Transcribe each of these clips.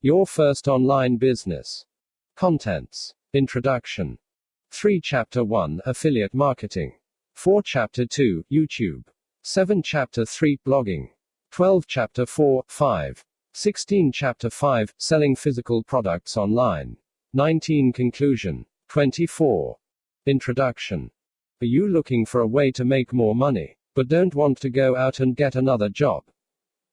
Your first online business. Contents. Introduction. 3 Chapter 1 Affiliate Marketing. 4 Chapter 2 YouTube. 7 Chapter 3 Blogging. 12 Chapter 4, 5. 16 Chapter 5 Selling Physical Products Online. 19 Conclusion. 24. Introduction. Are you looking for a way to make more money, but don't want to go out and get another job?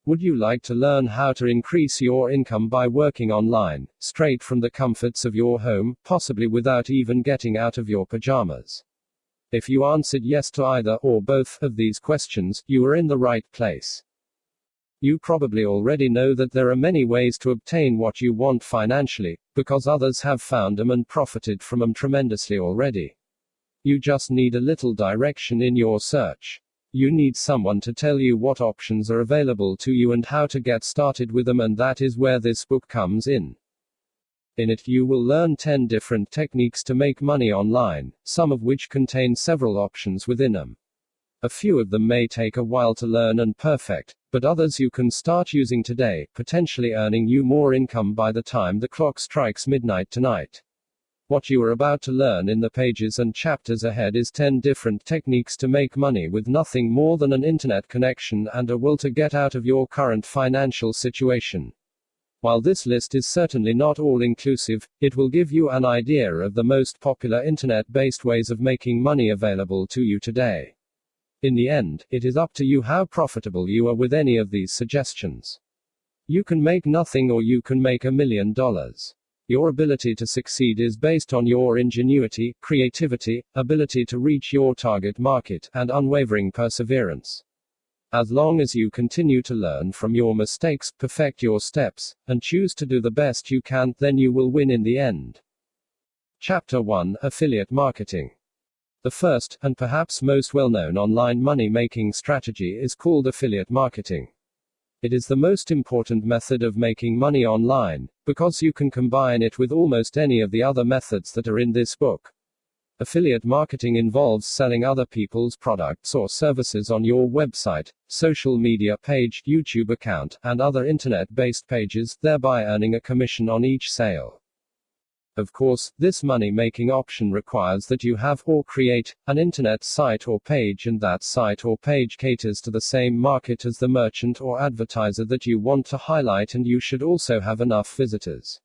Would you like to learn how to increase your income by working online, straight from the comforts of your home, possibly without even getting out of your pajamas? If you answered yes to either or both of these questions, you are in the right place. You probably already know that there are many ways to obtain what you want financially, because others have found them and profited from them tremendously already. You just need a little direction in your search. You need someone to tell you what options are available to you and how to get started with them, and that is where this book comes in. In it, you will learn 10 different techniques to make money online, some of which contain several options within them. A few of them may take a while to learn and perfect, but others you can start using today, potentially earning you more income by the time the clock strikes midnight tonight. What you are about to learn in the pages and chapters ahead is 10 different techniques to make money with nothing more than an internet connection and a will to get out of your current financial situation. While this list is certainly not all-inclusive, it will give you an idea of the most popular internet-based ways of making money available to you today. In the end, it is up to you how profitable you are with any of these suggestions. You can make nothing or you can make $1 million. Your ability to succeed is based on your ingenuity, creativity, ability to reach your target market, and unwavering perseverance. As long as you continue to learn from your mistakes, perfect your steps, and choose to do the best you can, then you will win in the end. Chapter 1 Affiliate Marketing. The first, and perhaps most well-known online money-making strategy is called affiliate marketing. It is the most important method of making money online, because you can combine it with almost any of the other methods that are in this book. Affiliate marketing involves selling other people's products or services on your website, social media page, YouTube account, and other internet-based pages, thereby earning a commission on each sale. Of course, this money-making option requires that you have or create an internet site or page, and that site or page caters to the same market as the merchant or advertiser that you want to highlight, and you should also have enough visitors.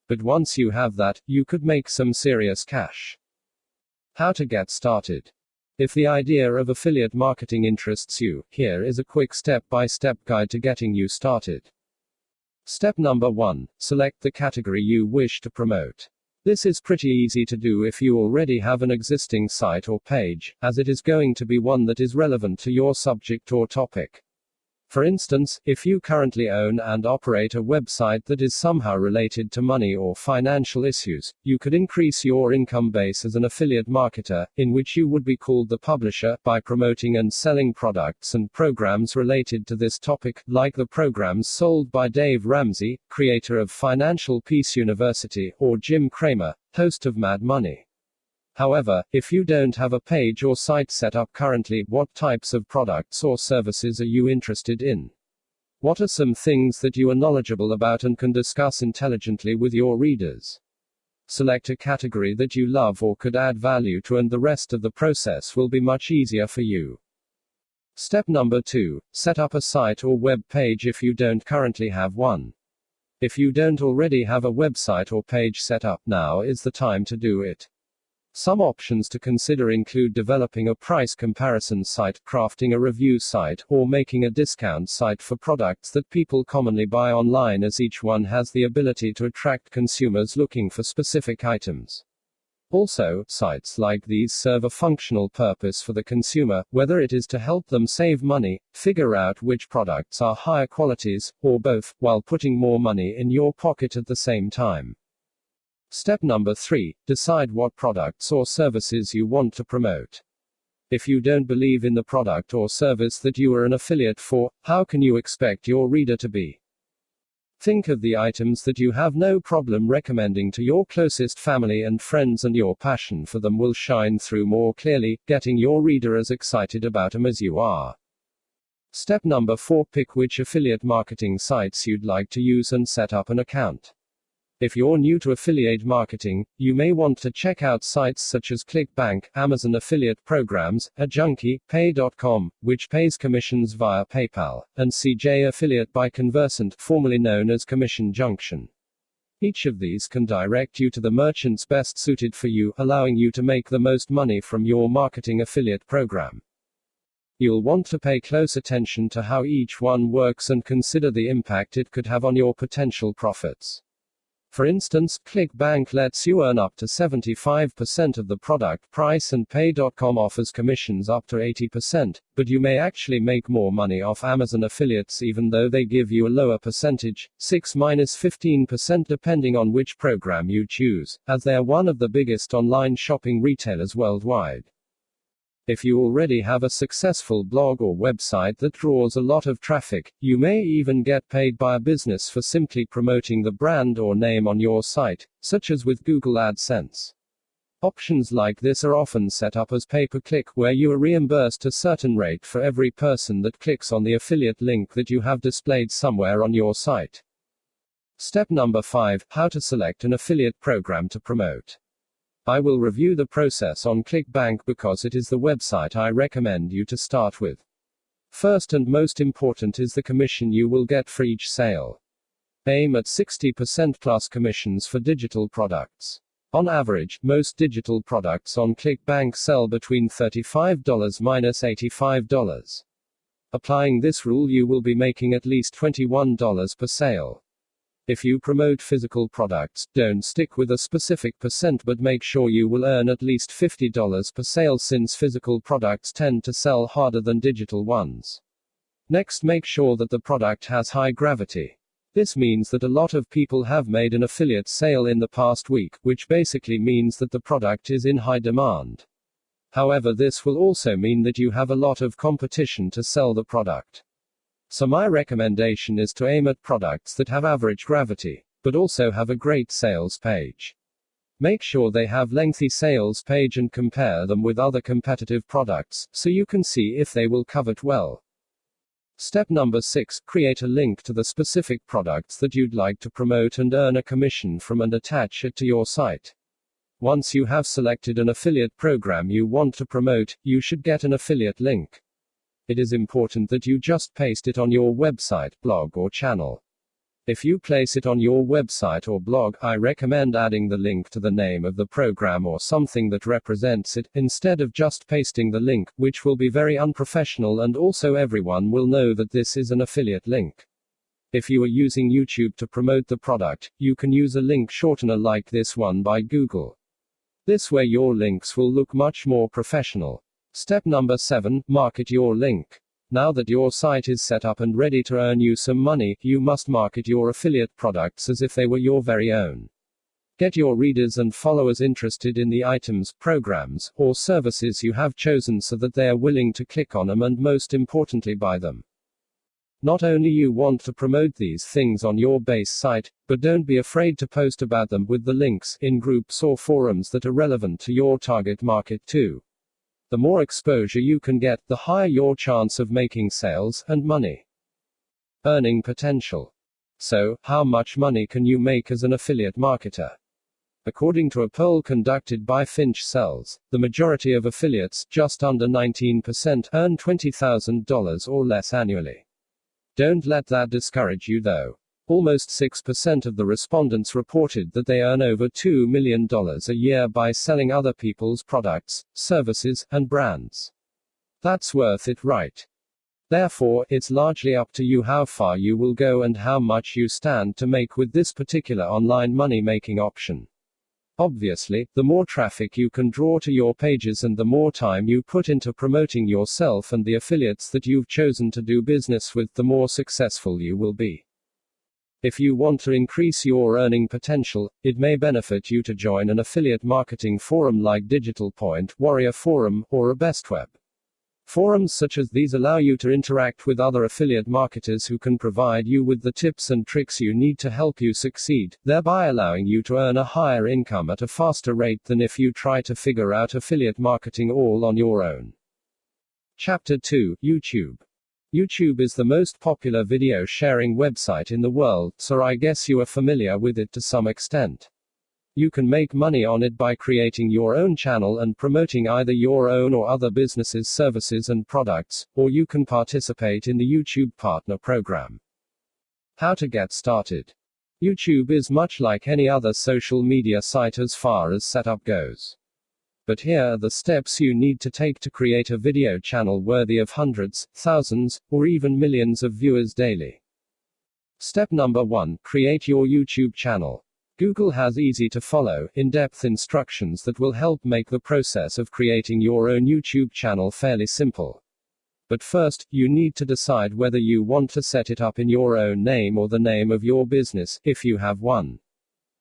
But once you have that, you could make some serious cash. How to get started. If the idea of affiliate marketing interests you, here is a quick step-by-step guide to getting you started. Step number 1. Select the category you wish to promote. This is pretty easy to do if you already have an existing site or page, as it is going to be one that is relevant to your subject or topic. For instance, if you currently own and operate a website that is somehow related to money or financial issues, you could increase your income base as an affiliate marketer, in which you would be called the publisher, by promoting and selling products and programs related to this topic, like the programs sold by Dave Ramsey, creator of Financial Peace University, or Jim Cramer, host of Mad Money. However, if you don't have a page or site set up currently, what types of products or services are you interested in? What are some things that you are knowledgeable about and can discuss intelligently with your readers? Select a category that you love or could add value to, and the rest of the process will be much easier for you. Step number 2. Set up a site or web page if you don't currently have one. If you don't already have a website or page set up, now is the time to do it. Some options to consider include developing a price comparison site, crafting a review site, or making a discount site for products that people commonly buy online, as each one has the ability to attract consumers looking for specific items. Also, sites like these serve a functional purpose for the consumer, whether it is to help them save money, figure out which products are higher qualities, or both, while putting more money in your pocket at the same time. Step number 3. Decide what products or services you want to promote. If you don't believe in the product or service that you are an affiliate for, how can you expect your reader to be? Think of the items that you have no problem recommending to your closest family and friends, and your passion for them will shine through more clearly, getting your reader as excited about them as you are. Step number 4. Pick which affiliate marketing sites you'd like to use and set up an account. If you're new to affiliate marketing, you may want to check out sites such as ClickBank, Amazon Affiliate Programs, AJunkie, Pay.com, which pays commissions via PayPal, and CJ Affiliate by Conversant, formerly known as Commission Junction. Each of these can direct you to the merchants best suited for you, allowing you to make the most money from your marketing affiliate program. You'll want to pay close attention to how each one works and consider the impact it could have on your potential profits. For instance, ClickBank lets you earn up to 75% of the product price and Pay.com offers commissions up to 80%, but you may actually make more money off Amazon affiliates even though they give you a lower percentage, 6–15% depending on which program you choose, as they are one of the biggest online shopping retailers worldwide. If you already have a successful blog or website that draws a lot of traffic, you may even get paid by a business for simply promoting the brand or name on your site, such as with Google AdSense. Options like this are often set up as pay-per-click, where you are reimbursed a certain rate for every person that clicks on the affiliate link that you have displayed somewhere on your site. Step number 5. How to select an affiliate program to promote. I will review the process on ClickBank because it is the website I recommend you to start with. First and most important is the commission you will get for each sale. Aim at 60% plus commissions for digital products. On average, most digital products on ClickBank sell between $35–$85. Applying this rule, you will be making at least $21 per sale. If you promote physical products, don't stick with a specific percent but make sure you will earn at least $50 per sale, since physical products tend to sell harder than digital ones. Next, make sure that the product has high gravity. This means that a lot of people have made an affiliate sale in the past week, which basically means that the product is in high demand. However, this will also mean that you have a lot of competition to sell the product. So my recommendation is to aim at products that have average gravity, but also have a great sales page. Make sure they have lengthy sales page and compare them with other competitive products, so you can see if they will convert well. Step number 6. Create a link to the specific products that you'd like to promote and earn a commission from and attach it to your site. Once you have selected an affiliate program you want to promote, you should get an affiliate link. It is important that you just paste it on your website, blog or channel. If you place it on your website or blog, I recommend adding the link to the name of the program or something that represents it, instead of just pasting the link, which will be very unprofessional and also everyone will know that this is an affiliate link. If you are using YouTube to promote the product, you can use a link shortener like this one by Google. This way your links will look much more professional. Step number 7. Market your link. Now that your site is set up and ready to earn you some money, you must market your affiliate products as if they were your very own. Get your readers and followers interested in the items, programs, or services you have chosen so that they are willing to click on them and most importantly buy them. Not only you want to promote these things on your base site, but don't be afraid to post about them with the links in groups or forums that are relevant to your target market too. The more exposure you can get, the higher your chance of making sales and money. Earning potential. So, how much money can you make as an affiliate marketer? According to a poll conducted by Finch Sells, the majority of affiliates, just under 19%, earn $20,000 or less annually. Don't let that discourage you though. Almost 6% of the respondents reported that they earn over $2 million a year by selling other people's products, services, and brands. That's worth it, right? Therefore, it's largely up to you how far you will go and how much you stand to make with this particular online money-making option. Obviously, the more traffic you can draw to your pages and the more time you put into promoting yourself and the affiliates that you've chosen to do business with, the more successful you will be. If you want to increase your earning potential, it may benefit you to join an affiliate marketing forum like Digital Point, Warrior Forum, or a BestWeb. Forums such as these allow you to interact with other affiliate marketers who can provide you with the tips and tricks you need to help you succeed, thereby allowing you to earn a higher income at a faster rate than if you try to figure out affiliate marketing all on your own. Chapter 2. YouTube. YouTube is the most popular video sharing website in the world, so I guess you are familiar with it to some extent. You can make money on it by creating your own channel and promoting either your own or other businesses' services and products, or you can participate in the YouTube Partner Program. How to get started. YouTube is much like any other social media site as far as setup goes. But here are the steps you need to take to create a video channel worthy of hundreds, thousands, or even millions of viewers daily. Step number 1. Create your YouTube channel. Google has easy to follow, in-depth instructions that will help make the process of creating your own YouTube channel fairly simple. But first, you need to decide whether you want to set it up in your own name or the name of your business, if you have one.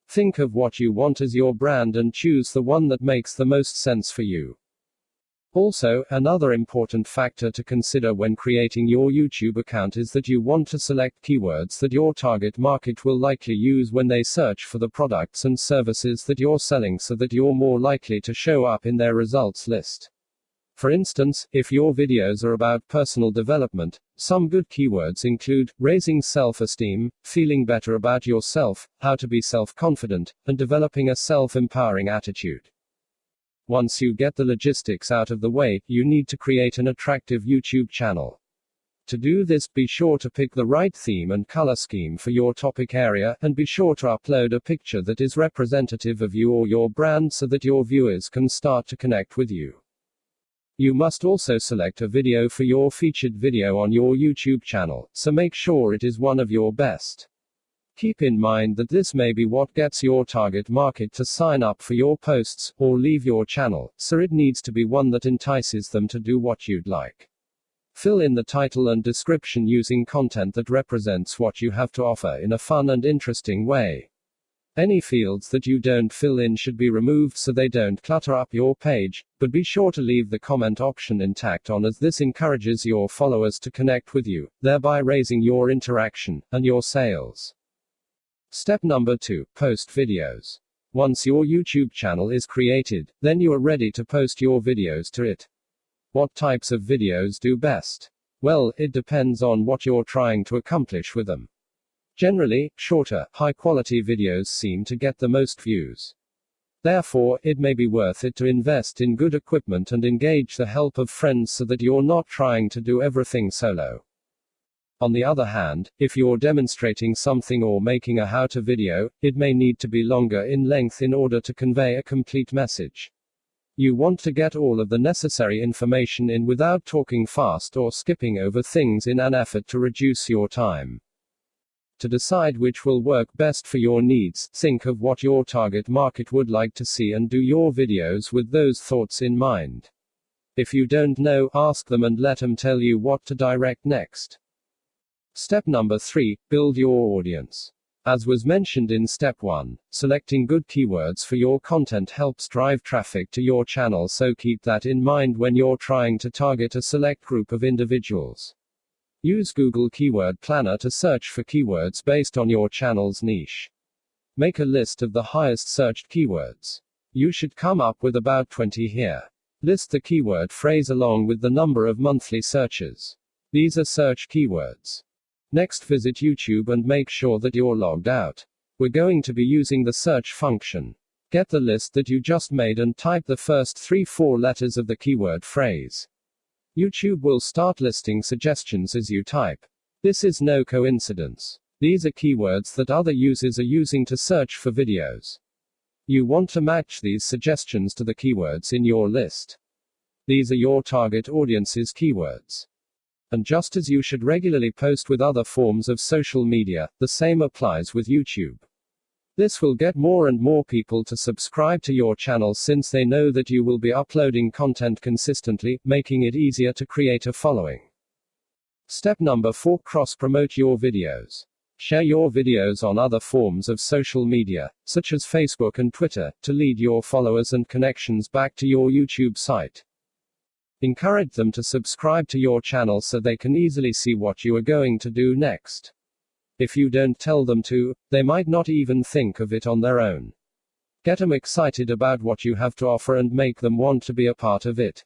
Think of what you want as your brand and choose the one that makes the most sense for you. Also, another important factor to consider when creating your YouTube account is that you want to select keywords that your target market will likely use when they search for the products and services that you're selling, so that you're more likely to show up in their results list. For instance, if your videos are about personal development, some good keywords include raising self-esteem, feeling better about yourself, how to be self-confident, and developing a self-empowering attitude. Once you get the logistics out of the way, you need to create an attractive YouTube channel. To do this, be sure to pick the right theme and color scheme for your topic area, and be sure to upload a picture that is representative of you or your brand so that your viewers can start to connect with you. You must also select a video for your featured video on your YouTube channel, so make sure it is one of your best. Keep in mind that this may be what gets your target market to sign up for your posts, or leave your channel, so it needs to be one that entices them to do what you'd like. Fill in the title and description using content that represents what you have to offer in a fun and interesting way. Any fields that you don't fill in should be removed so they don't clutter up your page, but be sure to leave the comment option intact as this encourages your followers to connect with you, thereby raising your interaction and your sales. Step number 2. Post videos. Once your YouTube channel is created, then you are ready to post your videos to it. What types of videos do best? Well, it depends on what you're trying to accomplish with them. Generally, shorter, high-quality videos seem to get the most views. Therefore, it may be worth it to invest in good equipment and engage the help of friends so that you're not trying to do everything solo. On the other hand, if you're demonstrating something or making a how-to video, it may need to be longer in length in order to convey a complete message. You want to get all of the necessary information in without talking fast or skipping over things in an effort to reduce your time. To decide which will work best for your needs, think of what your target market would like to see and do your videos with those thoughts in mind. If you don't know, ask them and let them tell you what to direct next. Step number 3. Build your audience. As was mentioned in step 1, selecting good keywords for your content helps drive traffic to your channel, so keep that in mind when you're trying to target a select group of individuals. Use Google Keyword Planner to search for keywords based on your channel's niche. Make a list of the highest searched keywords. You should come up with about 20 here. List the keyword phrase along with the number of monthly searches. These are search keywords. Next, visit YouTube and make sure that you're logged out. We're going to be using the search function. Get the list that you just made and type the first 3-4 letters of the keyword phrase. YouTube will start listing suggestions as you type. This is no coincidence. These are keywords that other users are using to search for videos. You want to match these suggestions to the keywords in your list. These are your target audience's keywords. And just as you should regularly post with other forms of social media, the same applies with YouTube. This will get more and more people to subscribe to your channel since they know that you will be uploading content consistently, making it easier to create a following. Step number 4. Cross-promote your videos. Share your videos on other forms of social media, such as Facebook and Twitter, to lead your followers and connections back to your YouTube site. Encourage them to subscribe to your channel so they can easily see what you are going to do next. If you don't tell them to, they might not even think of it on their own. Get them excited about what you have to offer and make them want to be a part of it.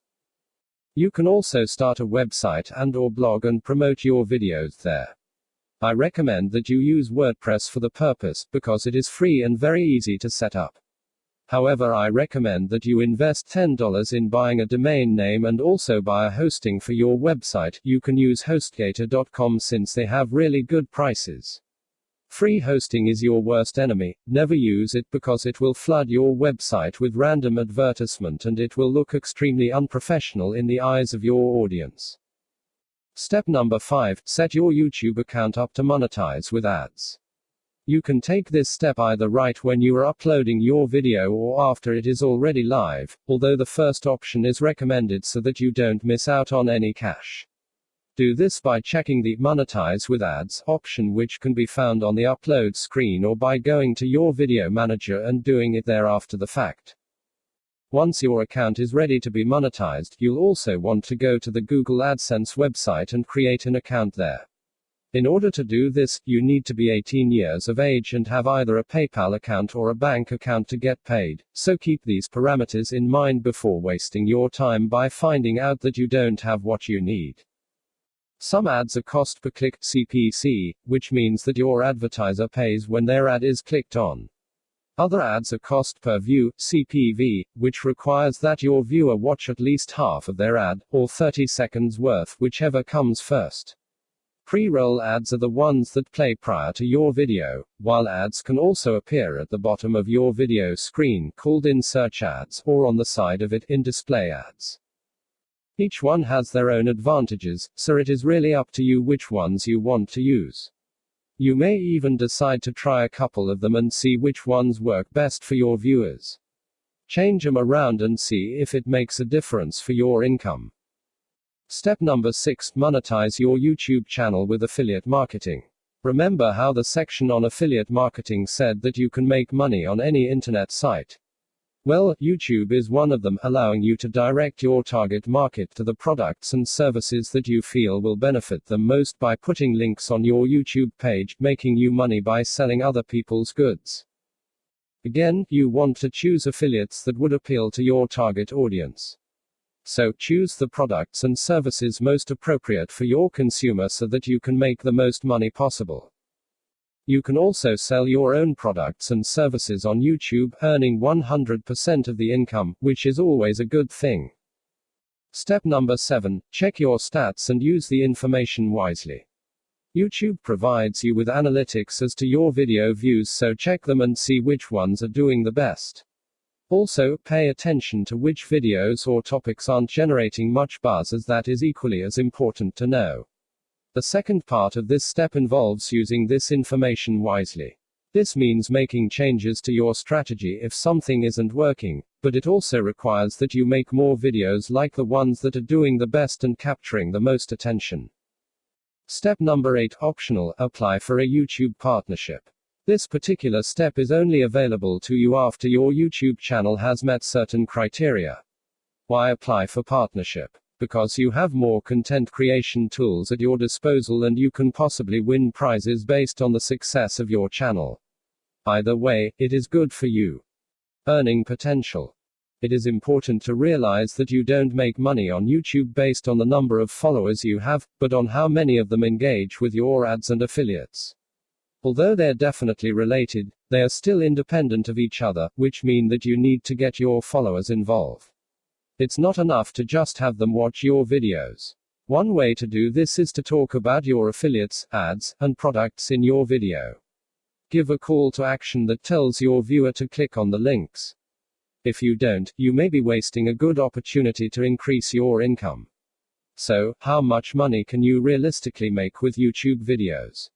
You can also start a website and/or blog and promote your videos there. I recommend that you use WordPress for the purpose, because it is free and very easy to set up. However, I recommend that you invest $10 in buying a domain name and also buy a hosting for your website. You can use HostGator.com since they have really good prices. Free hosting is your worst enemy. Never use it because it will flood your website with random advertisement and it will look extremely unprofessional in the eyes of your audience. Step number 5. Set your YouTube account up to monetize with ads. You can take this step either right when you are uploading your video or after it is already live, although the first option is recommended so that you don't miss out on any cash. Do this by checking the Monetize with Ads option, which can be found on the upload screen, or by going to your video manager and doing it there after the fact. Once your account is ready to be monetized, you'll also want to go to the Google AdSense website and create an account there. In order to do this, you need to be 18 years of age and have either a PayPal account or a bank account to get paid, so keep these parameters in mind before wasting your time by finding out that you don't have what you need. Some ads are cost per click (CPC), which means that your advertiser pays when their ad is clicked on. Other ads are cost per view (CPV), which requires that your viewer watch at least half of their ad, or 30 seconds worth, whichever comes first. Pre-roll ads are the ones that play prior to your video, while ads can also appear at the bottom of your video screen, called in-search ads, or on the side of it, in display ads. Each one has their own advantages, so it is really up to you which ones you want to use. You may even decide to try a couple of them and see which ones work best for your viewers. Change them around and see if it makes a difference for your income. Step number 6. Monetize your YouTube channel with affiliate marketing. Remember how the section on affiliate marketing said that you can make money on any internet site? Well, YouTube is one of them, allowing you to direct your target market to the products and services that you feel will benefit them most by putting links on your YouTube page, making you money by selling other people's goods. Again, you want to choose affiliates that would appeal to your target audience. So, choose the products and services most appropriate for your consumer so that you can make the most money possible. You can also sell your own products and services on YouTube, earning 100% of the income, which is always a good thing. Step number 7. Check your stats and use the information wisely. YouTube provides you with analytics as to your video views, so check them and see which ones are doing the best. Also, pay attention to which videos or topics aren't generating much buzz, as that is equally as important to know. The second part of this step involves using this information wisely. This means making changes to your strategy if something isn't working, but it also requires that you make more videos like the ones that are doing the best and capturing the most attention. Step number 8. Optional. Apply for a YouTube partnership. This particular step is only available to you after your YouTube channel has met certain criteria. Why apply for partnership? Because you have more content creation tools at your disposal and you can possibly win prizes based on the success of your channel. Either way, it is good for you. Earning potential. It is important to realize that you don't make money on YouTube based on the number of followers you have, but on how many of them engage with your ads and affiliates. Although they're definitely related, they are still independent of each other, which mean that you need to get your followers involved. It's not enough to just have them watch your videos. One way to do this is to talk about your affiliates, ads, and products in your video. Give a call to action that tells your viewer to click on the links. If you don't, you may be wasting a good opportunity to increase your income. So, how much money can you realistically make with YouTube videos?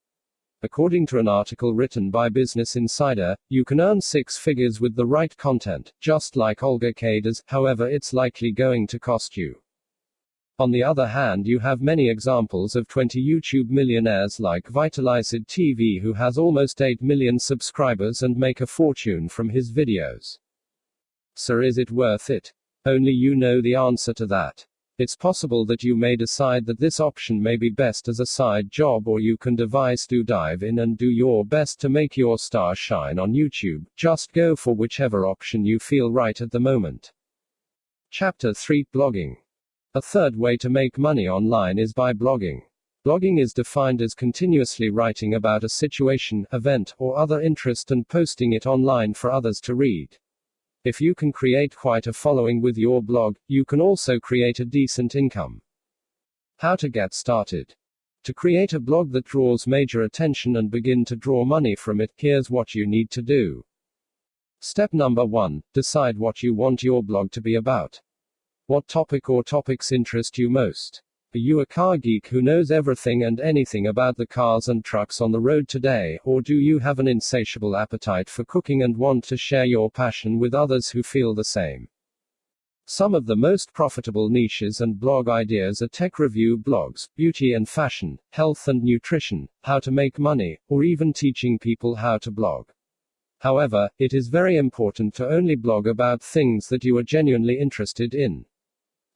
According to an article written by Business Insider, you can earn 6 figures with the right content, just like Olga K does, however it's likely going to cost you. On the other hand, you have many examples of 20 YouTube millionaires like Vitalized TV, who has almost 8 million subscribers and make a fortune from his videos. So is it worth it? Only you know the answer to that. It's possible that you may decide that this option may be best as a side job, or you can dive in and do your best to make your star shine on YouTube. Just go for whichever option you feel right at the moment. Chapter 3. Blogging. A third way to make money online is by blogging. Blogging is defined as continuously writing about a situation, event, or other interest and posting it online for others to read. If you can create quite a following with your blog, you can also create a decent income. How to get started. To create a blog that draws major attention and begin to draw money from it, here's what you need to do. Step number 1. Decide what you want your blog to be about. What topic or topics interest you most? Are you a car geek who knows everything and anything about the cars and trucks on the road today, or do you have an insatiable appetite for cooking and want to share your passion with others who feel the same? Some of the most profitable niches and blog ideas are tech review blogs, beauty and fashion, health and nutrition, how to make money, or even teaching people how to blog. However, it is very important to only blog about things that you are genuinely interested in.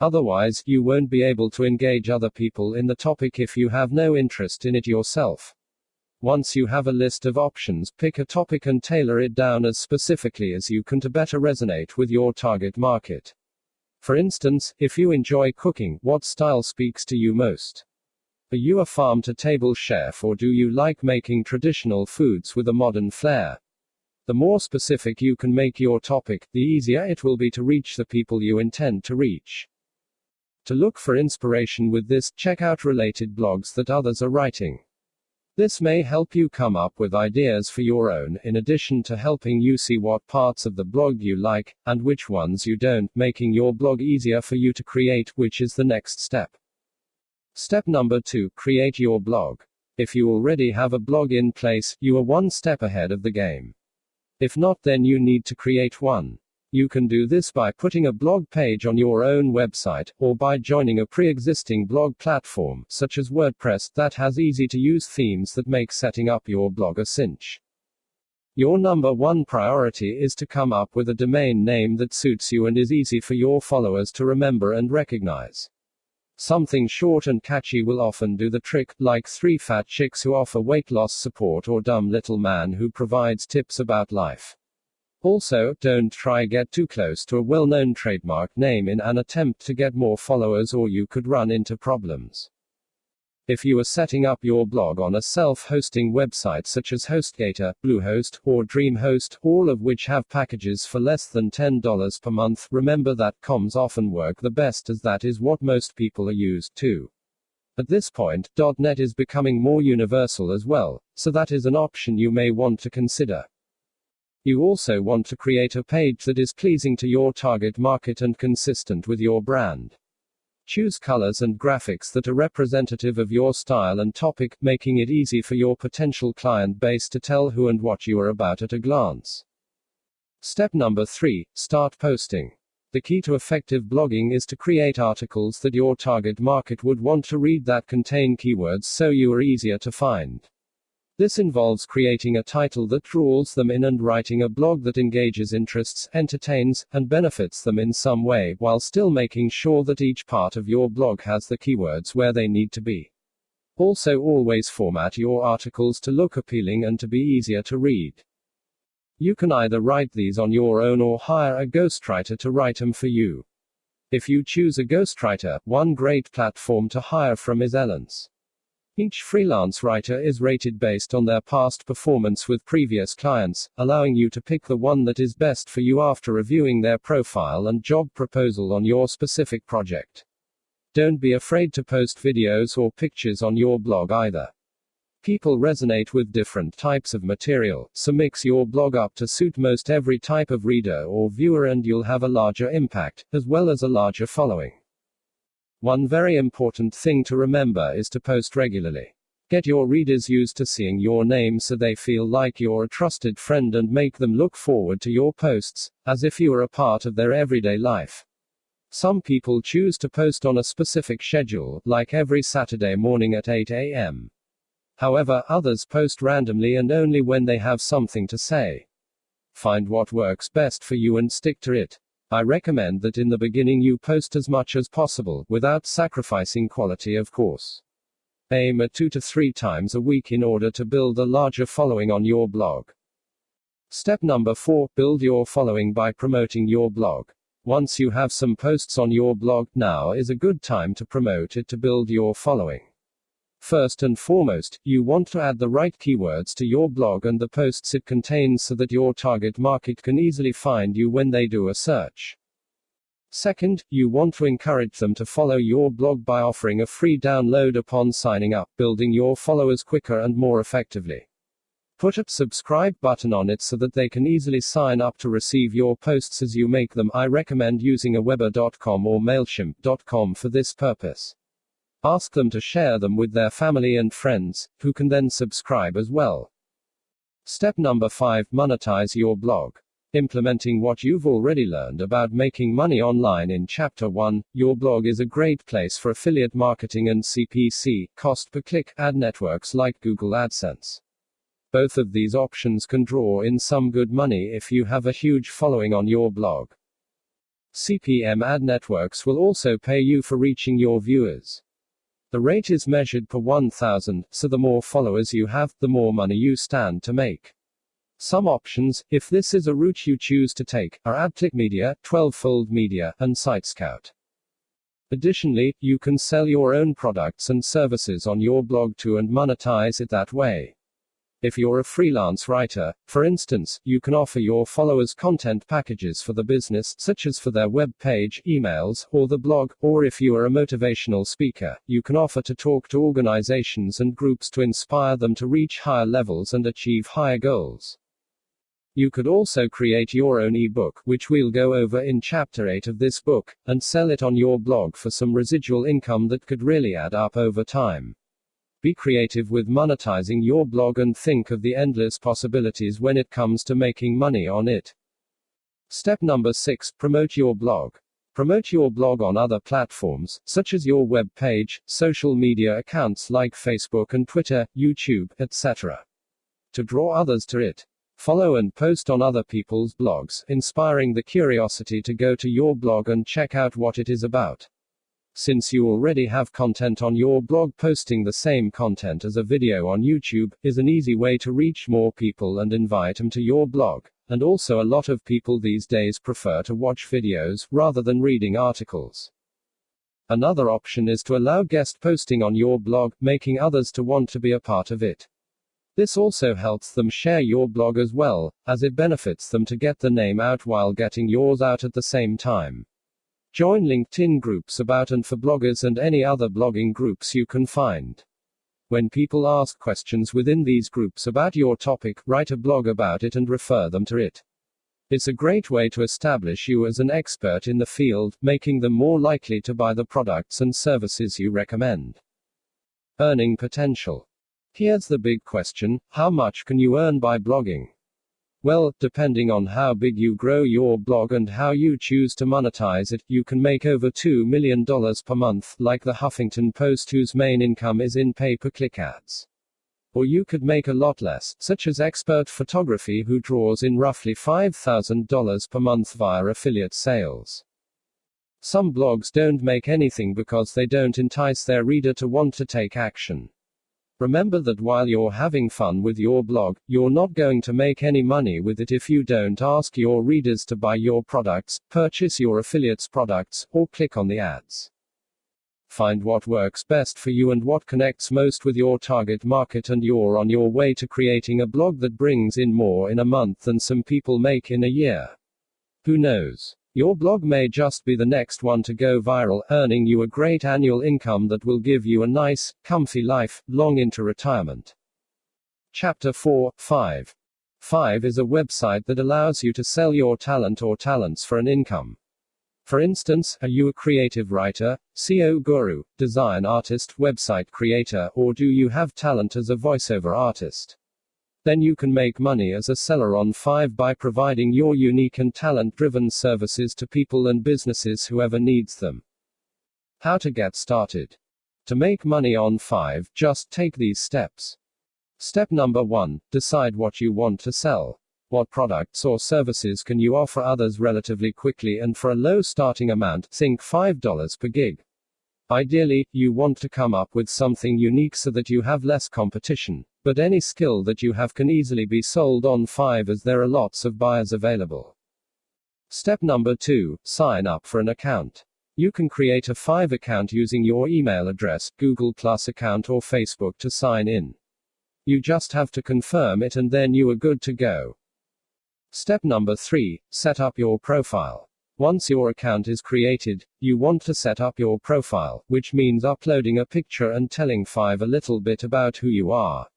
Otherwise, you won't be able to engage other people in the topic if you have no interest in it yourself. Once you have a list of options, pick a topic and tailor it down as specifically as you can to better resonate with your target market. For instance, if you enjoy cooking, what style speaks to you most? Are you a farm-to-table chef, or do you like making traditional foods with a modern flair? The more specific you can make your topic, the easier it will be to reach the people you intend to reach. To look for inspiration with this, check out related blogs that others are writing. This may help you come up with ideas for your own, in addition to helping you see what parts of the blog you like, and which ones you don't, making your blog easier for you to create, which is the next step. Step number 2. Create your blog. If you already have a blog in place, you are one step ahead of the game. If not, then you need to create one. You can do this by putting a blog page on your own website, or by joining a pre-existing blog platform, such as WordPress, that has easy-to-use themes that make setting up your blog a cinch. Your number one priority is to come up with a domain name that suits you and is easy for your followers to remember and recognize. Something short and catchy will often do the trick, like 3 fat chicks who offer weight loss support or dumb little man who provides tips about life. Also, don't try get too close to a well-known trademark name in an attempt to get more followers, or you could run into problems. If you are setting up your blog on a self-hosting website such as HostGator, Bluehost, or DreamHost, all of which have packages for less than $10 per month, remember that COMs often work the best, as that is what most people are used to. At this point, .NET is becoming more universal as well, so that is an option you may want to consider. You also want to create a page that is pleasing to your target market and consistent with your brand. Choose colors and graphics that are representative of your style and topic, making it easy for your potential client base to tell who and what you are about at a glance. Step number 3. Start posting. The key to effective blogging is to create articles that your target market would want to read that contain keywords so you are easier to find. This involves creating a title that draws them in and writing a blog that engages interests, entertains, and benefits them in some way, while still making sure that each part of your blog has the keywords where they need to be. Also, always format your articles to look appealing and to be easier to read. You can either write these on your own or hire a ghostwriter to write them for you. If you choose a ghostwriter, one great platform to hire from is Elance. Each freelance writer is rated based on their past performance with previous clients, allowing you to pick the one that is best for you after reviewing their profile and job proposal on your specific project. Don't be afraid to post videos or pictures on your blog either. People resonate with different types of material, so mix your blog up to suit most every type of reader or viewer and you'll have a larger impact, as well as a larger following. One very important thing to remember is to post regularly. Get your readers used to seeing your name so they feel like you're a trusted friend, and make them look forward to your posts, as if you are a part of their everyday life. Some people choose to post on a specific schedule, like every Saturday morning at 8 a.m. However, others post randomly and only when they have something to say. Find what works best for you and stick to it. I recommend that in the beginning you post as much as possible, without sacrificing quality, of course. Aim at 2 to 3 times a week in order to build a larger following on your blog. Step number 4. Build your following by promoting your blog. Once you have some posts on your blog, now is a good time to promote it to build your following. First and foremost, you want to add the right keywords to your blog and the posts it contains so that your target market can easily find you when they do a search. Second, you want to encourage them to follow your blog by offering a free download upon signing up, building your followers quicker and more effectively. Put a subscribe button on it so that they can easily sign up to receive your posts as you make them. I recommend using Aweber.com or Mailchimp.com for this purpose. Ask them to share them with their family and friends, who can then subscribe as well. Step number 5. Monetize your blog. Implementing what you've already learned about making money online in Chapter 1, your blog is a great place for affiliate marketing and CPC, cost per click, ad networks like Google AdSense. Both of these options can draw in some good money if you have a huge following on your blog. CPM ad networks will also pay you for reaching your viewers. The rate is measured per 1,000, so the more followers you have, the more money you stand to make. Some options, if this is a route you choose to take, are AdClick Media, 12Fold Media, and SiteScout. Additionally, you can sell your own products and services on your blog too and monetize it that way. If you're a freelance writer, for instance, you can offer your followers content packages for the business, such as for their web page, emails, or the blog, or if you are a motivational speaker, you can offer to talk to organizations and groups to inspire them to reach higher levels and achieve higher goals. You could also create your own ebook, which we'll go over in Chapter 8 of this book, and sell it on your blog for some residual income that could really add up over time. Be creative with monetizing your blog and think of the endless possibilities when it comes to making money on it. Step number 6. Promote your blog. Promote your blog on other platforms, such as your web page, social media accounts like Facebook and Twitter, YouTube, etc. To draw others to it. Follow and post on other people's blogs, inspiring the curiosity to go to your blog and check out what it is about. Since you already have content on your blog, posting the same content as a video on YouTube is an easy way to reach more people and invite them to your blog. And also, a lot of people these days prefer to watch videos rather than reading articles. Another option is to allow guest posting on your blog, making others to want to be a part of it. This also helps them share your blog as well, as it benefits them to get the name out while getting yours out at the same time. Join LinkedIn groups about and for bloggers and any other blogging groups you can find. When people ask questions within these groups about your topic, write a blog about it and refer them to it. It's a great way to establish you as an expert in the field, making them more likely to buy the products and services you recommend. Earning potential. Here's the big question: how much can you earn by blogging? Well, depending on how big you grow your blog and how you choose to monetize it, you can make over $2 million per month, like the Huffington Post, whose main income is in pay-per-click ads. Or you could make a lot less, such as Expert Photography, who draws in roughly $5,000 per month via affiliate sales. Some blogs don't make anything because they don't entice their reader to want to take action. Remember that while you're having fun with your blog, you're not going to make any money with it if you don't ask your readers to buy your products, purchase your affiliates' products, or click on the ads. Find what works best for you and what connects most with your target market, and you're on your way to creating a blog that brings in more in a month than some people make in a year. Who knows? Your blog may just be the next one to go viral, earning you a great annual income that will give you a nice, comfy life, long into retirement. Chapter 4. 5. 5 is a website that allows you to sell your talent or talents for an income. For instance, are you a creative writer, SEO guru, design artist, website creator, or do you have talent as a voiceover artist? Then you can make money as a seller on 5 by providing your unique and talent-driven services to people and businesses whoever needs them. How to get started. To make money on 5, just take these steps. Step number 1, decide what you want to sell. What products or services can you offer others relatively quickly and for a low starting amount? Think $5 per gig. Ideally, you want to come up with something unique so that you have less competition, but any skill that you have can easily be sold on 5 as there are lots of buyers available. Step number 2, sign up for an account. You can create a Fiverr account using your email address, Google Plus account, or Facebook to sign in. You just have to confirm it and then you are good to go. Step number 3, set up your profile. Once your account is created, you want to set up your profile, which means uploading a picture and telling Fiverr a little bit about who you are.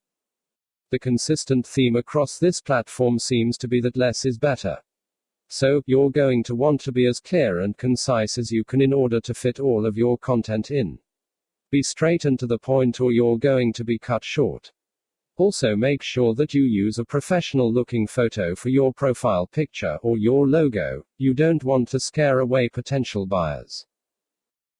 The consistent theme across this platform seems to be that less is better. So, you're going to want to be as clear and concise as you can in order to fit all of your content in. Be straight and to the point or you're going to be cut short. Also make sure that you use a professional looking photo for your profile picture or your logo. You don't want to scare away potential buyers.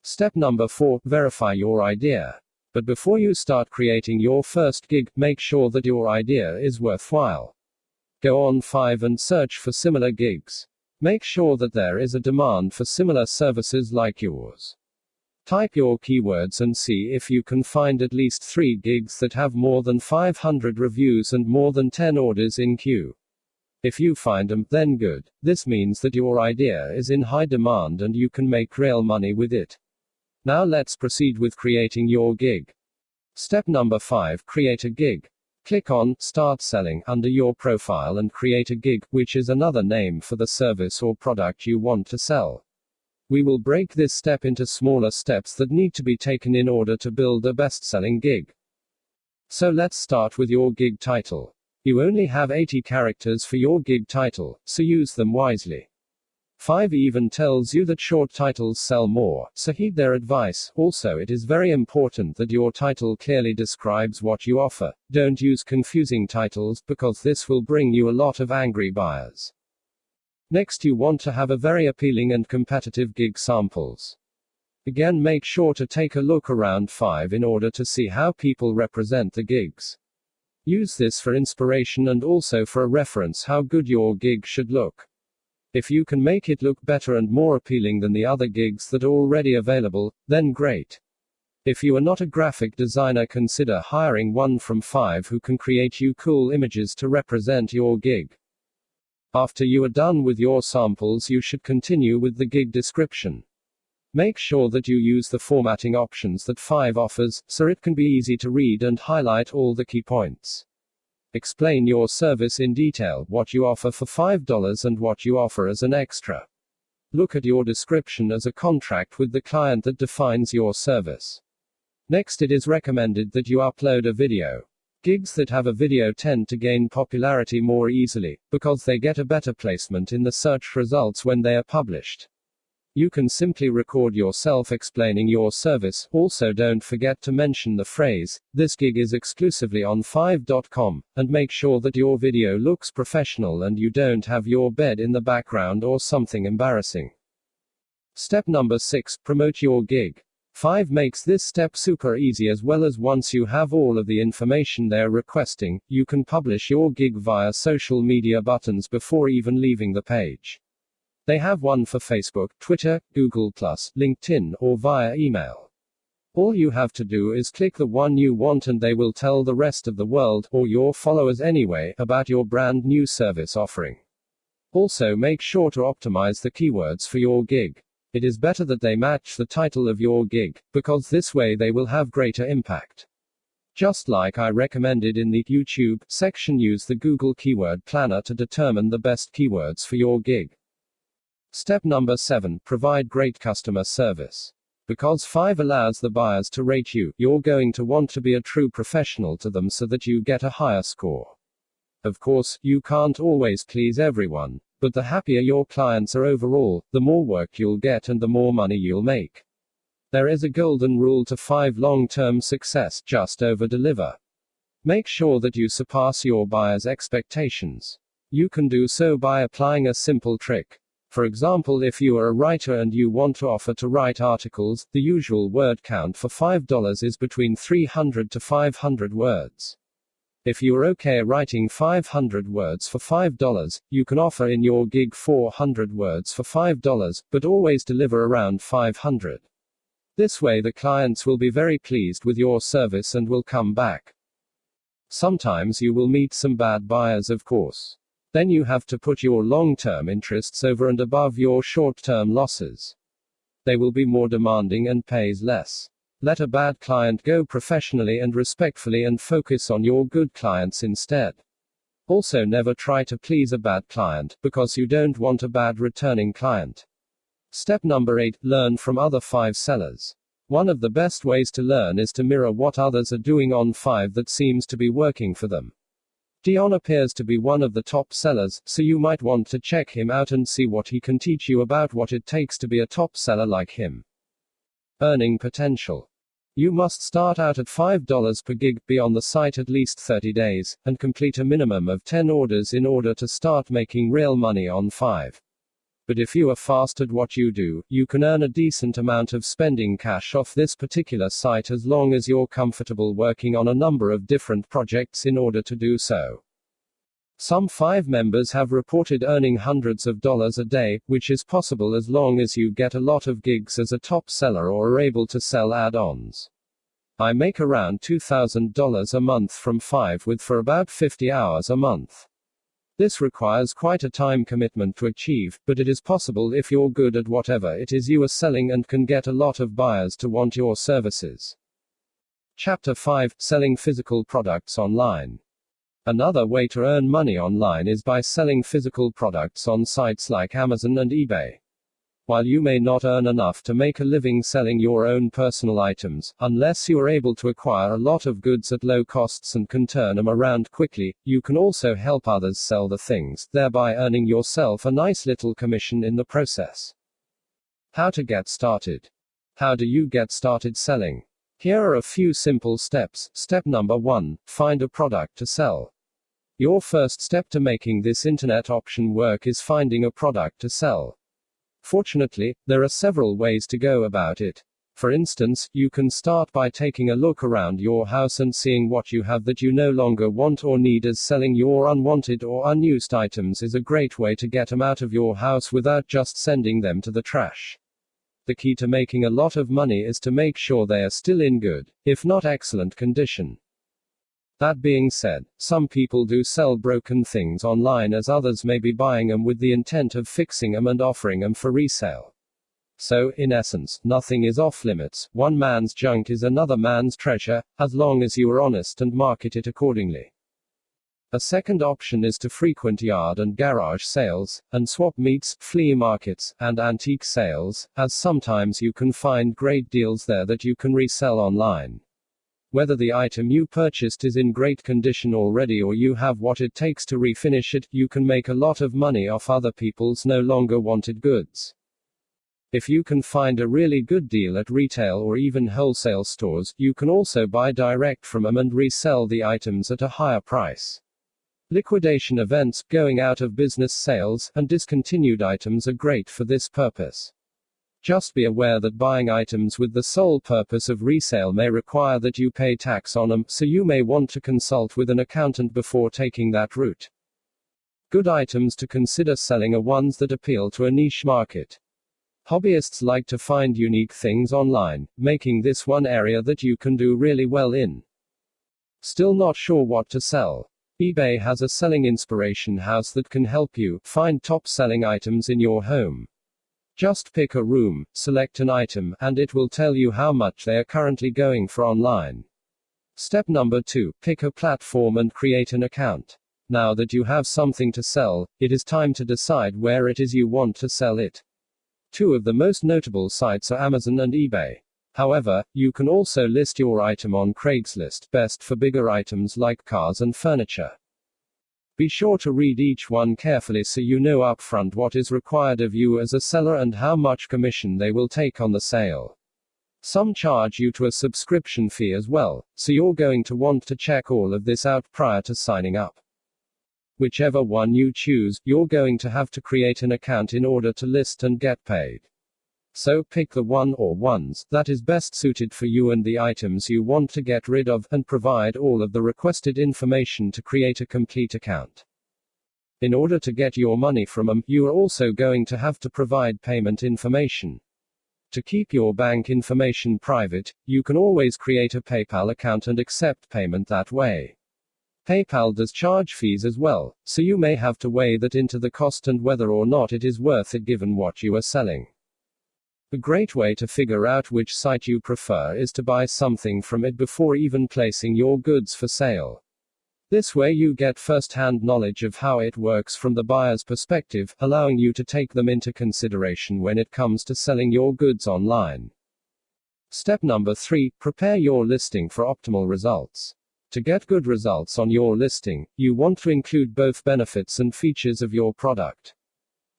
Step number 4, verify your idea. But before you start creating your first gig, make sure that your idea is worthwhile. Go on Fiverr and search for similar gigs. Make sure that there is a demand for similar services like yours. Type your keywords and see if you can find at least 3 gigs that have more than 500 reviews and more than 10 orders in queue. If you find them, then good. This means that your idea is in high demand and you can make real money with it. Now let's proceed with creating your gig. Step number 5, create a gig. Click on Start Selling under your profile and create a gig, which is another name for the service or product you want to sell. We will break this step into smaller steps that need to be taken in order to build a best-selling gig. So let's start with your gig title. You only have 80 characters for your gig title, so use them wisely. Fiverr even tells you that short titles sell more, so heed their advice. Also, it is very important that your title clearly describes what you offer. Don't use confusing titles, because this will bring you a lot of angry buyers. Next, you want to have a very appealing and competitive gig samples. Again, make sure to take a look around Fiverr in order to see how people represent the gigs. Use this for inspiration and also for a reference how good your gig should look. If you can make it look better and more appealing than the other gigs that are already available, then great. If you are not a graphic designer, consider hiring one from Fiverr who can create you cool images to represent your gig. After you are done with your samples, you should continue with the gig description. Make sure that you use the formatting options that Fiverr offers, so it can be easy to read and highlight all the key points. Explain your service in detail, what you offer for $5 and what you offer as an extra. Look at your description as a contract with the client that defines your service. Next, it is recommended that you upload a video. Gigs that have a video tend to gain popularity more easily, because they get a better placement in the search results when they are published. You can simply record yourself explaining your service. Also, don't forget to mention the phrase, "This gig is exclusively on Fiverr.com," and make sure that your video looks professional and you don't have your bed in the background or something embarrassing. Step number 6, promote your gig. Fiverr makes this step super easy, as well as once you have all of the information they're requesting, you can publish your gig via social media buttons before even leaving the page. They have one for Facebook, Twitter, Google+, LinkedIn, or via email. All you have to do is click the one you want and they will tell the rest of the world, or your followers anyway, about your brand new service offering. Also, make sure to optimize the keywords for your gig. It is better that they match the title of your gig, because this way they will have greater impact. Just like I recommended in the YouTube section, use the Google Keyword Planner to determine the best keywords for your gig. Step number 7, provide great customer service. Because Fiverr allows the buyers to rate you, you're going to want to be a true professional to them so that you get a higher score. Of course, you can't always please everyone, but the happier your clients are overall, the more work you'll get and the more money you'll make. There is a golden rule to Fiverr long-term success: just over-deliver. Make sure that you surpass your buyers' expectations. You can do so by applying a simple trick. For example, if you are a writer and you want to offer to write articles, the usual word count for $5 is between 300 to 500 words. If you're okay writing 500 words for $5, you can offer in your gig 400 words for $5, but always deliver around 500. This way the clients will be very pleased with your service and will come back. Sometimes you will meet some bad buyers, of course. Then you have to put your long-term interests over and above your short-term losses. They will be more demanding and pays less. Let a bad client go professionally and respectfully and focus on your good clients instead. Also, never try to please a bad client, because you don't want a bad returning client. Step number 8, learn from other Fiverr sellers. One of the best ways to learn is to mirror what others are doing on Fiverr that seems to be working for them. Dion appears to be one of the top sellers, so you might want to check him out and see what he can teach you about what it takes to be a top seller like him. Earning potential. You must start out at $5 per gig, be on the site at least 30 days, and complete a minimum of 10 orders in order to start making real money on Fiverr. But if you are fast at what you do, you can earn a decent amount of spending cash off this particular site as long as you're comfortable working on a number of different projects in order to do so. Some Fiverr members have reported earning hundreds of dollars a day, which is possible as long as you get a lot of gigs as a top seller or are able to sell add-ons. I make around $2,000 a month from Fiverr for about 50 hours a month. This requires quite a time commitment to achieve, but it is possible if you're good at whatever it is you are selling and can get a lot of buyers to want your services. Chapter 5, Selling Physical Products Online. Another way to earn money online is by selling physical products on sites like Amazon and eBay. While you may not earn enough to make a living selling your own personal items, unless you are able to acquire a lot of goods at low costs and can turn them around quickly, you can also help others sell the things, thereby earning yourself a nice little commission in the process. How to get started. How do you get started selling? Here are a few simple steps. Step number 1, find a product to sell. Your first step to making this internet option work is finding a product to sell. Fortunately, there are several ways to go about it. For instance, you can start by taking a look around your house and seeing what you have that you no longer want or need, as selling your unwanted or unused items is a great way to get them out of your house without just sending them to the trash. The key to making a lot of money is to make sure they are still in good, if not excellent condition. That being said, some people do sell broken things online, as others may be buying them with the intent of fixing them and offering them for resale. So, in essence, nothing is off limits. One man's junk is another man's treasure, as long as you are honest and market it accordingly. A second option is to frequent yard and garage sales, and swap meets, flea markets, and antique sales, as sometimes you can find great deals there that you can resell online. Whether the item you purchased is in great condition already or you have what it takes to refinish it, you can make a lot of money off other people's no longer wanted goods. If you can find a really good deal at retail or even wholesale stores, you can also buy direct from them and resell the items at a higher price. Liquidation events, going out of business sales, and discontinued items are great for this purpose. Just be aware that buying items with the sole purpose of resale may require that you pay tax on them, so you may want to consult with an accountant before taking that route. Good items to consider selling are ones that appeal to a niche market. Hobbyists like to find unique things online, making this one area that you can do really well in. Still not sure what to sell? eBay has a selling inspiration house that can help you find top-selling items in your home. Just pick a room, select an item, and it will tell you how much they are currently going for online. Step number 2, pick a platform and create an account. Now that you have something to sell, it is time to decide where it is you want to sell it. Two of the most notable sites are Amazon and eBay. However, you can also list your item on Craigslist, best for bigger items like cars and furniture. Be sure to read each one carefully so you know upfront what is required of you as a seller and how much commission they will take on the sale. Some charge you to a subscription fee as well, so you're going to want to check all of this out prior to signing up. Whichever one you choose, you're going to have to create an account in order to list and get paid. So pick the one or ones that is best suited for you and the items you want to get rid of, and provide all of the requested information to create a complete account. In order to get your money from them, you are also going to have to provide payment information. To keep your bank information private, you can always create a PayPal account and accept payment that way. PayPal does charge fees as well, so you may have to weigh that into the cost and whether or not it is worth it given what you are selling. A great way to figure out which site you prefer is to buy something from it before even placing your goods for sale. This way you get first-hand knowledge of how it works from the buyer's perspective, allowing you to take them into consideration when it comes to selling your goods online. Step number 3, prepare your listing for optimal results. To get good results on your listing, you want to include both benefits and features of your product.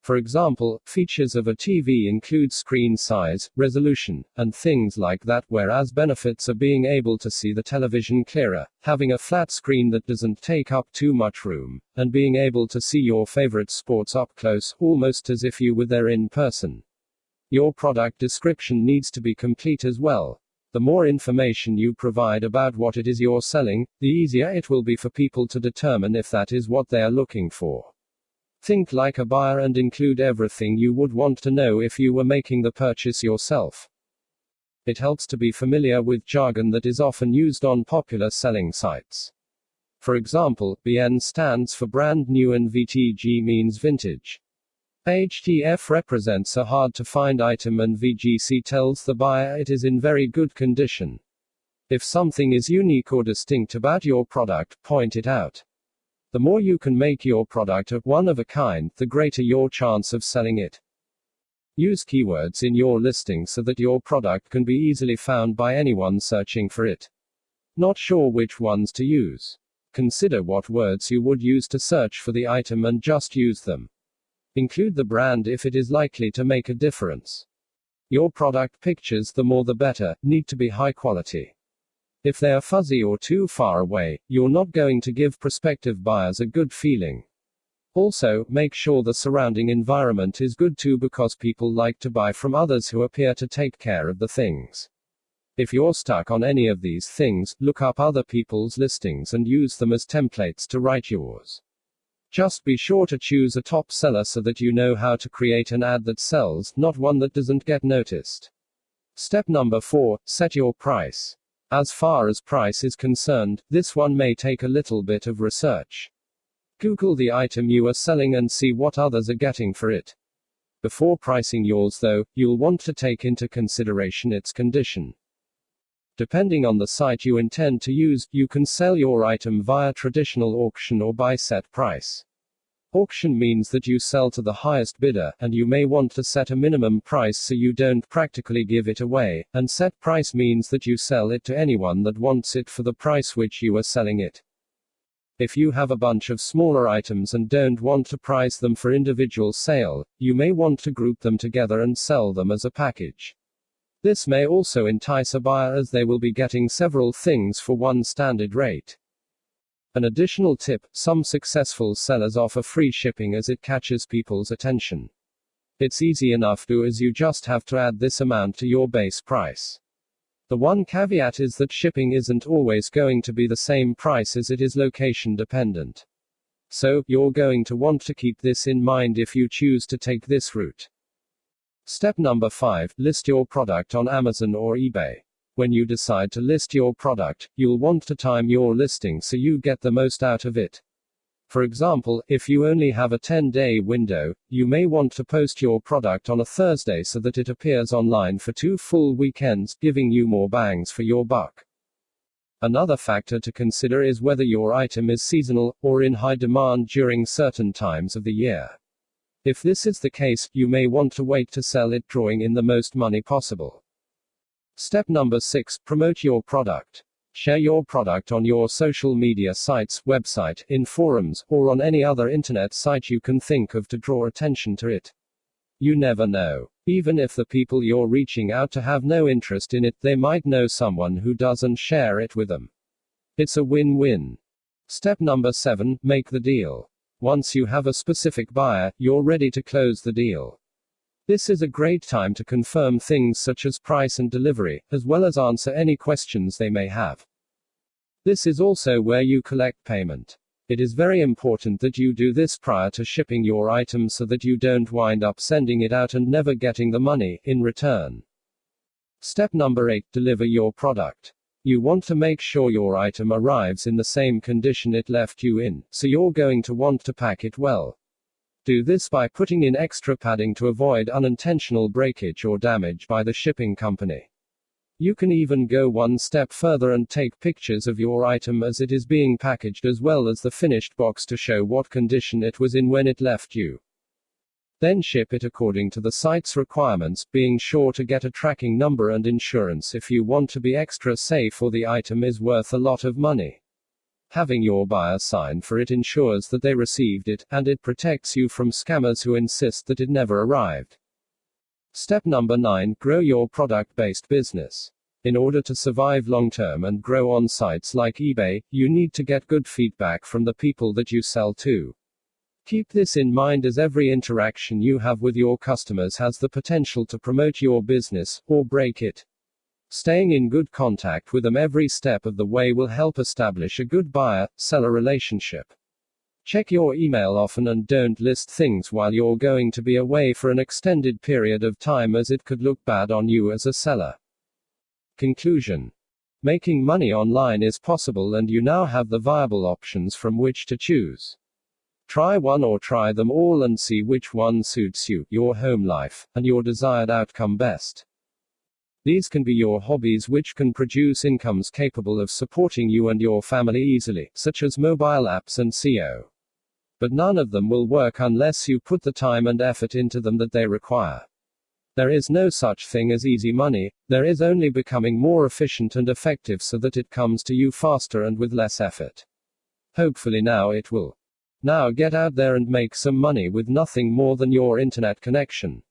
For example, features of a TV include screen size, resolution, and things like that, whereas benefits are being able to see the television clearer, having a flat screen that doesn't take up too much room, and being able to see your favorite sports up close, almost as if you were there in person. Your product description needs to be complete as well. The more information you provide about what it is you're selling, the easier it will be for people to determine if that is what they are looking for. Think like a buyer and include everything you would want to know if you were making the purchase yourself. It helps to be familiar with jargon that is often used on popular selling sites. For example, BN stands for brand new and VTG means vintage. HTF represents a hard-to-find item and VGC tells the buyer it is in very good condition. If something is unique or distinct about your product, point it out. The more you can make your product a one of a kind, the greater your chance of selling it. Use keywords in your listing so that your product can be easily found by anyone searching for it. Not sure which ones to use? Consider what words you would use to search for the item and just use them. Include the brand if it is likely to make a difference. Your product pictures, the more the better, need to be high quality. If they are fuzzy or too far away, you're not going to give prospective buyers a good feeling. Also, make sure the surrounding environment is good too, because people like to buy from others who appear to take care of the things. If you're stuck on any of these things, look up other people's listings and use them as templates to write yours. Just be sure to choose a top seller so that you know how to create an ad that sells, not one that doesn't get noticed. Step number 4, set your price. As far as price is concerned, this one may take a little bit of research. Google the item you are selling and see what others are getting for it. Before pricing yours though, you'll want to take into consideration its condition. Depending on the site you intend to use, you can sell your item via traditional auction or by set price. Auction means that you sell to the highest bidder, and you may want to set a minimum price so you don't practically give it away, and set price means that you sell it to anyone that wants it for the price which you are selling it. If you have a bunch of smaller items and don't want to price them for individual sale, you may want to group them together and sell them as a package. This may also entice a buyer as they will be getting several things for one standard rate. An additional tip, some successful sellers offer free shipping as it catches people's attention. It's easy enough to, as you just have to add this amount to your base price. The one caveat is that shipping isn't always going to be the same price as it is location dependent. So, you're going to want to keep this in mind if you choose to take this route. Step number 5, list your product on Amazon or eBay. When you decide to list your product, you'll want to time your listing so you get the most out of it. For example, if you only have a 10-day window, you may want to post your product on a Thursday so that it appears online for 2 full weekends, giving you more bangs for your buck. Another factor to consider is whether your item is seasonal, or in high demand during certain times of the year. If this is the case, you may want to wait to sell it, drawing in the most money possible. Step number 6, promote your product. Share your product on your social media sites, website, in forums, or on any other internet site you can think of to draw attention to it. You never know. Even if the people you're reaching out to have no interest in it, they might know someone who does and share it with them. It's a win-win. Step number 7, make the deal. Once you have a specific buyer, you're ready to close the deal. This is a great time to confirm things such as price and delivery, as well as answer any questions they may have. This is also where you collect payment. It is very important that you do this prior to shipping your item so that you don't wind up sending it out and never getting the money in return. Step number 8, deliver your product. You want to make sure your item arrives in the same condition it left you in, so you're going to want to pack it well. Do this by putting in extra padding to avoid unintentional breakage or damage by the shipping company. You can even go one step further and take pictures of your item as it is being packaged as well as the finished box to show what condition it was in when it left you. Then ship it according to the site's requirements, being sure to get a tracking number and insurance if you want to be extra safe or the item is worth a lot of money. Having your buyer sign for it ensures that they received it, and it protects you from scammers who insist that it never arrived. Step number 9. Grow your product-based business. In order to survive long-term and grow on sites like eBay, you need to get good feedback from the people that you sell to. Keep this in mind as every interaction you have with your customers has the potential to promote your business, or break it. Staying in good contact with them every step of the way will help establish a good buyer-seller relationship. Check your email often and don't list things while you're going to be away for an extended period of time as it could look bad on you as a seller. Conclusion. Making money online is possible and you now have the viable options from which to choose. Try one or try them all and see which one suits you, your home life, and your desired outcome best. These can be your hobbies which can produce incomes capable of supporting you and your family easily, such as mobile apps and SEO. But none of them will work unless you put the time and effort into them that they require. There is no such thing as easy money, there is only becoming more efficient and effective so that it comes to you faster and with less effort. Hopefully now it will. Now get out there and make some money with nothing more than your internet connection.